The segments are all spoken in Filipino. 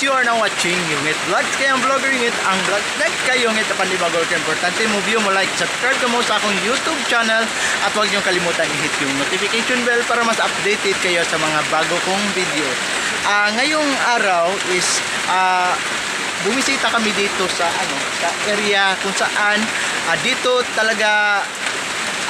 you are now watching yung vlog kaya ang vlogger yung ang vlog kayo ng panibagol ka importante mo view mo like subscribe ka mo sa akong YouTube channel at huwag niyong kalimutan i-hit yung notification bell para mas updated kayo sa mga bago kong video. Ngayong araw is bumisita kami dito sa sa area kung saan dito talaga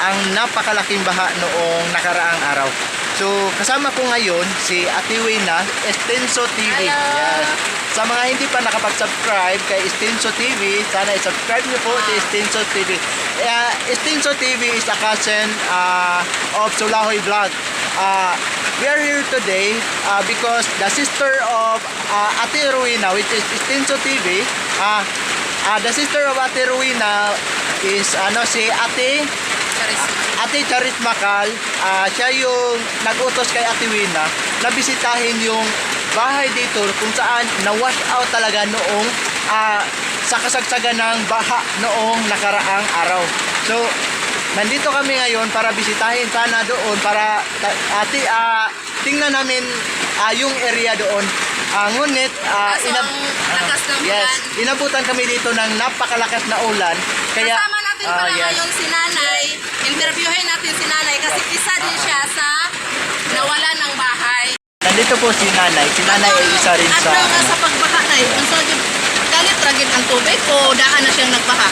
ang napakalaking baha noong nakaraang araw. So, kasama ko ngayon si Ate Wina, Estenso TV. Yes. Sa mga hindi pa nakapag-subscribe kay Estenso TV, sana i-subscribe niyo po si Estenso TV. Estenso TV is a cousin of Sulahoy Vlog. We are here today because the sister of Ate Rowena, which is Estenso TV, the sister of Ate Rowena is si Ate Charis Macal. Siya yung nag-utos kay Ate Wina na bisitahin yung bahay dito kung saan na-wash out talaga noong sa kasagsagan ng baha noong nakaraang araw. So, nandito kami ngayon para bisitahin sana doon para tingnan namin yung area doon. Ngunit inabutan kami dito ng napakalakas na ulan. Kaya kasama natin pala ngayon si Nanay. Interviewin natin si Nanay kasi isa din siya sa nawala ng bahay. Nandito po si Nanay. Si Nanay ay isa rin sa sa pagbaha na yun. So, galit ragit ang tubig o daan na siyang nagbaha?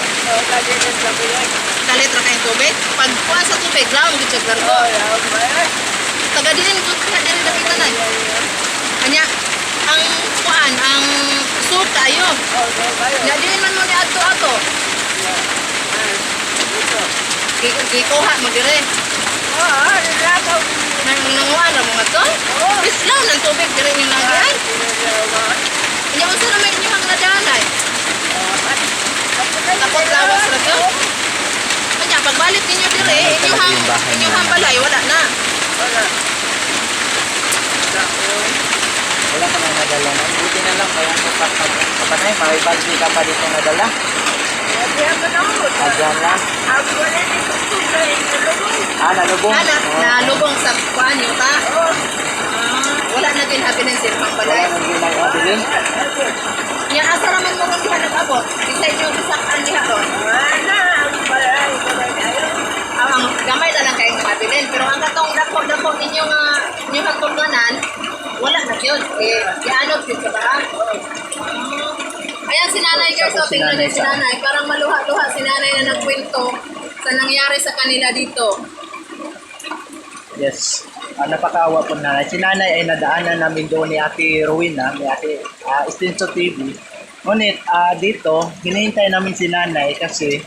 Galit ragit ang tubig? Pag kuha sa tubig, lang dito sa gargo. Tagadiin ko siya din na Nanay. Kanya, ang kuan, ang suit tayo. Nadiin man mo ni ato-ato. Kikuha mo dire. Nanguha na mga to? Bislaw ng tubig dire yung nagay. Kanya, masa naman inyong nadanay? Tapos lawas na to? Kanya, pagbalik ninyo dire, inyong balay, wala na. wala ka nang nadala na. Buti na lang kaya kapanay, makibagsi ka pa dito nadala. Adyan lang. Nalubong. Nalubong sa kuan yun ta? Wala na ginhabi ng sirpang balay. Wala nang ginagabilin. Yan, asa naman mo kung dihanap ako? Isa inyo bisaktan diha ron. Ang gamay na lang kayong mabilin. Pero ang katong dako ninyong hatulganan, wala na yun. Yaanod yun sa baha. Ayan si Nanay guys, so tingnan niyo si Nanay. Parang maluha-luha si Nanay na nagkwento sa nangyari sa kanila dito. Yes. Napakaawa po Nanay. Si Nanay ay nadaanan namin doon ni Ate Rowena, ni Ate Estenso TV. Ngunit dito, hinihintay namin si Nanay kasi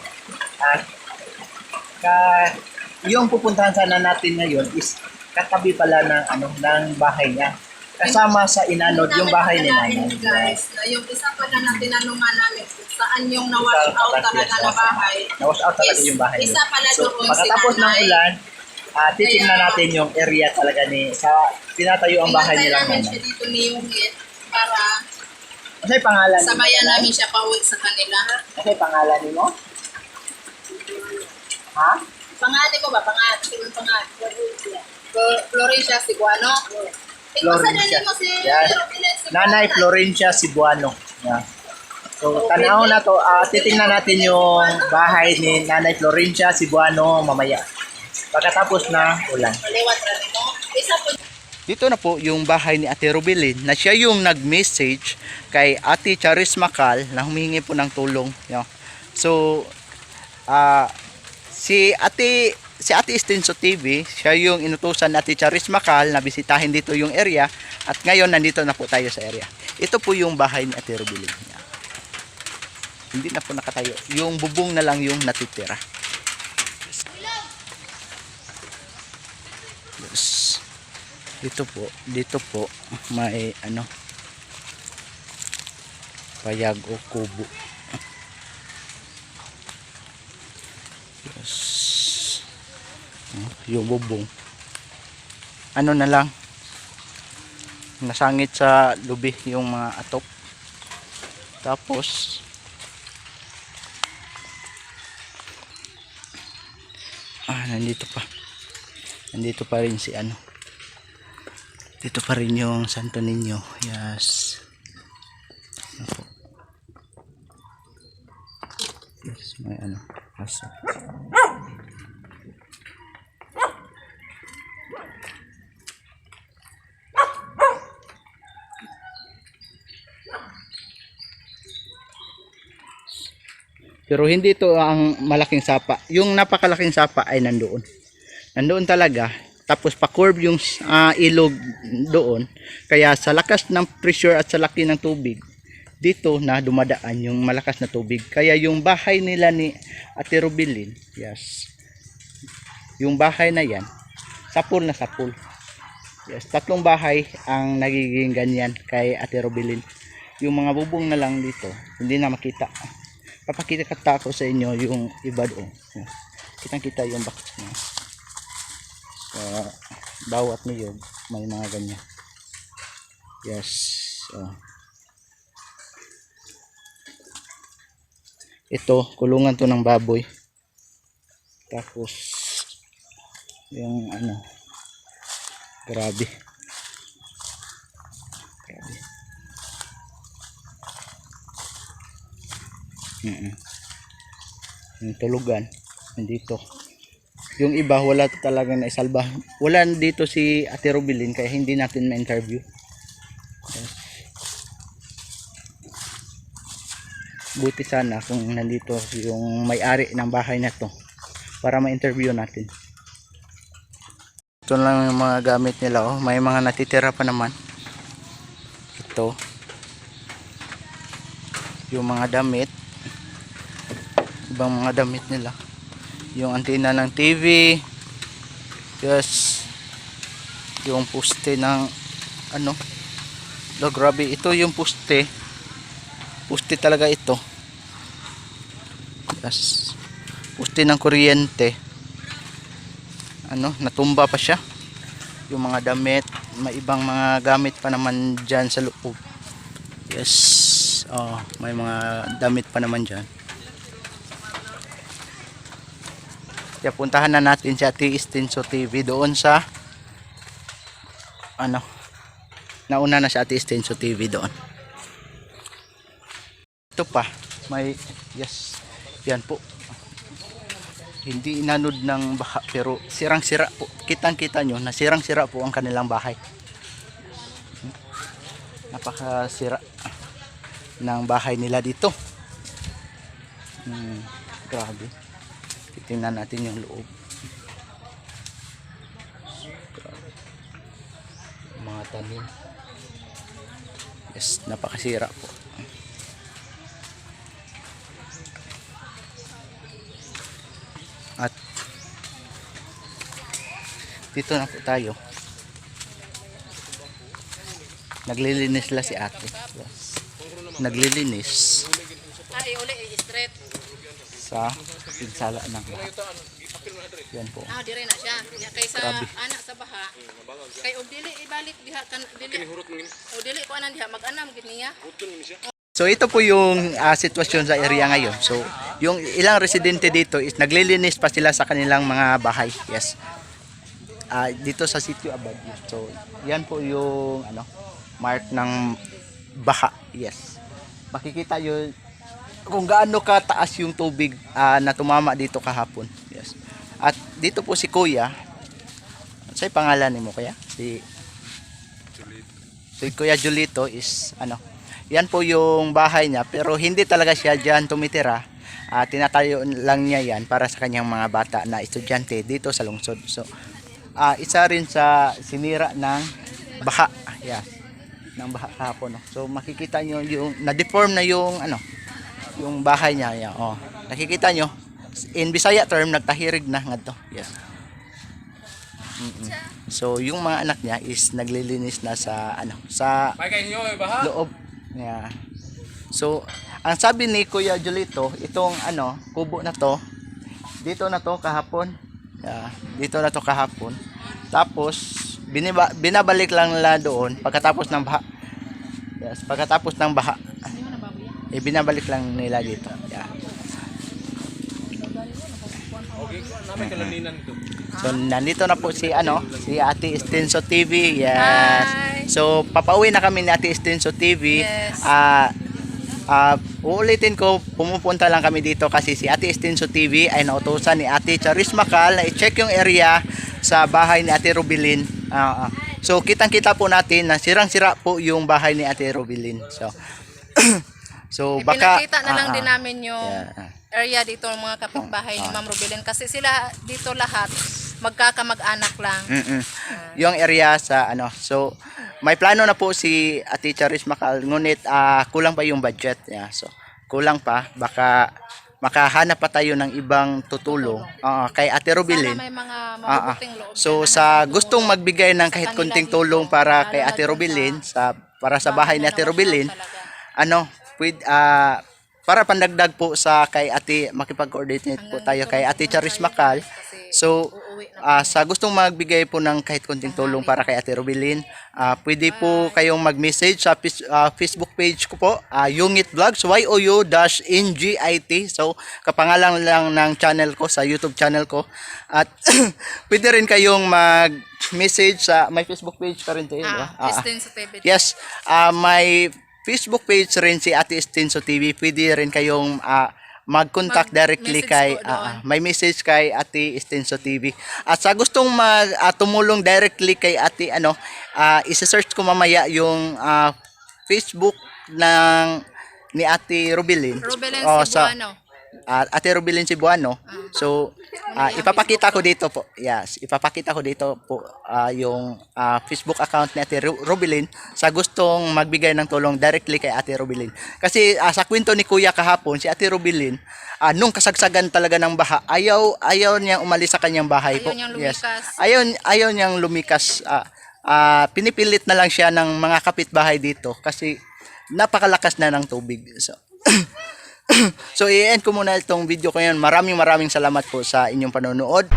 yung pupuntahan sana natin ngayon is katabi pala ng bahay niya. Kasama sa inanod yung bahay ni Nanay. Guys, yung isa pa na tinanungan namin saan yung na-wash out talaga na bahay. Na-wash out talaga yung bahay. Isa pala So, doon pagkatapos ng ulan, titingnan natin yung area talaga tinatayo ang bahay nila. Namin siya dito ni Yungit para ano yung pangalan? Sabayan namin siya pauwi sa kanila. Ano yung pangalan mo? Ha? Pangalan ko ba? Florencia Siguano. Florencia. Yes. Nanay Florencia Siguano. Yeah. So, tanaw na to. Titingnan natin yung bahay ni Nanay Florencia Siguano mamaya. Pagkatapos na ulan. Dito na po yung bahay ni Ate Rubilin na siya yung nag-message kay Ate Charis Macal na humingi po ng tulong. So, si Ate Estenso TV, siya yung inutusan ni Ate Charis Macal na bisitahin dito yung area at ngayon nandito na po tayo sa area. Ito po yung bahay ni Ate Rubilin. Hindi na po nakatayo. Yung bubong na lang yung natitira. Yes. Dito po may payag o kubo. Yes. Yung bubong na lang nasangit sa lubi yung mga atop. Tapos nandito pa rin si dito pa rin yung Santo Niño. Yes. May ano, aso. Pero hindi ito ang malaking sapa. Yung napakalaking sapa ay nandoon. Nandoon talaga. Tapos pa-curve yung ilog doon. Kaya sa lakas ng pressure at sa laki ng tubig, dito na dumadaan yung malakas na tubig. Kaya yung bahay nila ni Ate Rubilin, yes. Yung bahay na yan, sapul na sapul. Yes, 3 bahay ang nagiging ganyan kay Ate Rubilin. Yung mga bubong na lang dito, hindi na makita. Papakita ko sa inyo yung iba doon. Kitang-kita yung box niya. So, bawat niyog may mga ganyan. Yes. So, ito, kulungan to ng baboy. Tapos, yung ano, grabe. Grabe. Yung tulugan nandito, yung iba wala talaga na isalba, wala dito si Ate Rubilin kaya hindi natin ma-interview. Buti sana kung nandito yung may-ari ng bahay na to para ma-interview natin. Ito lang yung mga gamit nila, oh. May mga natitira pa naman. Ito yung mga damit, ibang mga damit nila, yung antena ng TV, yes, yung poste ng ano, grabe, ito yung poste talaga ito, yes, poste ng kuryente, ano, natumba pa siya. Yung mga damit, may ibang mga gamit pa naman dyan sa loob, yes, may mga damit pa naman dyan. Kaya puntahan na natin si Ate Extenso TV doon sa ano, nauna na si Ate Extenso TV doon. Ito pa, may, yes, yan po, hindi inanod ng baha pero sirang sira po, kitang kita nyo na sirang sira po ang kanilang bahay. Napakasira ng bahay nila dito. Grabe. Tingnan natin yung loob. Mga tanim. Yes, napakasira po. At dito na po tayo. Naglilinis la si ate. Yes. Naglilinis. Ay, uli, straight. Sa pinsala ng lahat. Yan po. Dire na siya. Kaysa Grabe. anak sa baha. Kay og dili ibalik diha kan dili. O dili ko anan diha mag-anam gid niya. So ito po yung sitwasyon sa area ngayon. So yung ilang residente dito is naglilinis pa sila sa kanilang mga bahay. Yes. Dito sa sitio Abad. So yan po yung ano, mark ng baha. Yes. Makikita yun kung gaano kataas yung tubig na tumama dito kahapon. Yes. At dito po si Kuya. Sa'yo pangalan ni mo Kuya? Si Kuya Julito is ano, yan po yung bahay niya pero hindi talaga siya diyan tumitira. Tinatayo lang niya yan para sa kanyang mga bata na estudyante dito sa lungsod. So isa rin sa sinira ng baha. Yeah. Ng baha kahapon. No? So makikita niyo yung na-deform na yung ano, yung bahay niya. Yeah. Oh, nakikita niyo in Bisaya term nagtahirig na ngadto. Yes. So yung mga anak niya is naglilinis na sa ano, sa loob. Yeah. So ang sabi ni Kuya Julito, itong ano, kubo na to, dito na to kahapon. Yeah, dito na to kahapon. Tapos binabalik lang nila doon pagkatapos ng baha. Yes, pagkatapos ng baha. Binabalik lang nila dito. Yeah. So nandito na po si ano, si Ate Extenso TV. Yes. Hi. So papauwi na kami ni Ate Extenso TV. Yes. Uulitin ko, pumupunta lang kami dito kasi si Ate Estinso TV ay nautusan ni Ate Charis Macal na i-check yung area sa bahay ni Ate Rubilin. So kitang-kita po natin na sirang-sira po yung bahay ni Ate Rubilin. So baka Pinakita na lang din namin yung yeah. area dito ng mga kapitbahay ni Ma'am Rubilin kasi sila dito lahat magkakamag-anak lang. Yung area sa ano. So may plano na po si Ate Charis Macal, ngunit kulang pa yung budget. Yeah. So kulang pa, baka makahanap pa tayo ng ibang tutulong kay Ate Rubilin. Sana may mga mabubuting loob. So sa gustong magbigay ng kahit kunting tulong para kay Ate Rubilin, para sa bahay ni Ate Rubilin, para pandagdag po sa kay Ate, makipag-coordinate po tayo kay Ate Charis Macal. So sa gustong magbigay po ng kahit kunting tulong para kay Ate Rubilin, pwede po kayong mag-message sa Facebook page ko po, Yungit Vlogs, YOU-NGIT. So kapangalan lang ng channel ko sa YouTube channel ko. At pwede rin kayong mag-message sa may Facebook page ka rin tayo, Estinso TV. yes, may Facebook page rin si Ate Estinso TV. Pwede rin kayong mag-contact directly kay may message kay Ate Estinso TV. At sa gustong tumulong directly kay Ate i-search ko mamaya yung Facebook ni Ate Rubilin. Cebuano. Ate Rubilin Cebuano. So ipapakita ko dito po. Yes, ipapakita ko dito po yung Facebook account ni Ate Rubilin sa gustong magbigay ng tulong directly kay Ate Rubilin. Kasi sa kwento ni Kuya kahapon, si Ate Rubilin nung kasagsagan talaga ng baha, ayaw niyang umalis sa kanyang bahay po. Yes. Ayaw niyang lumikas. Pinipilit na lang siya ng mga kapitbahay dito kasi napakalakas na ng tubig. So i-end ko muna itong video ko ngayon. Maraming salamat po sa inyong panonood.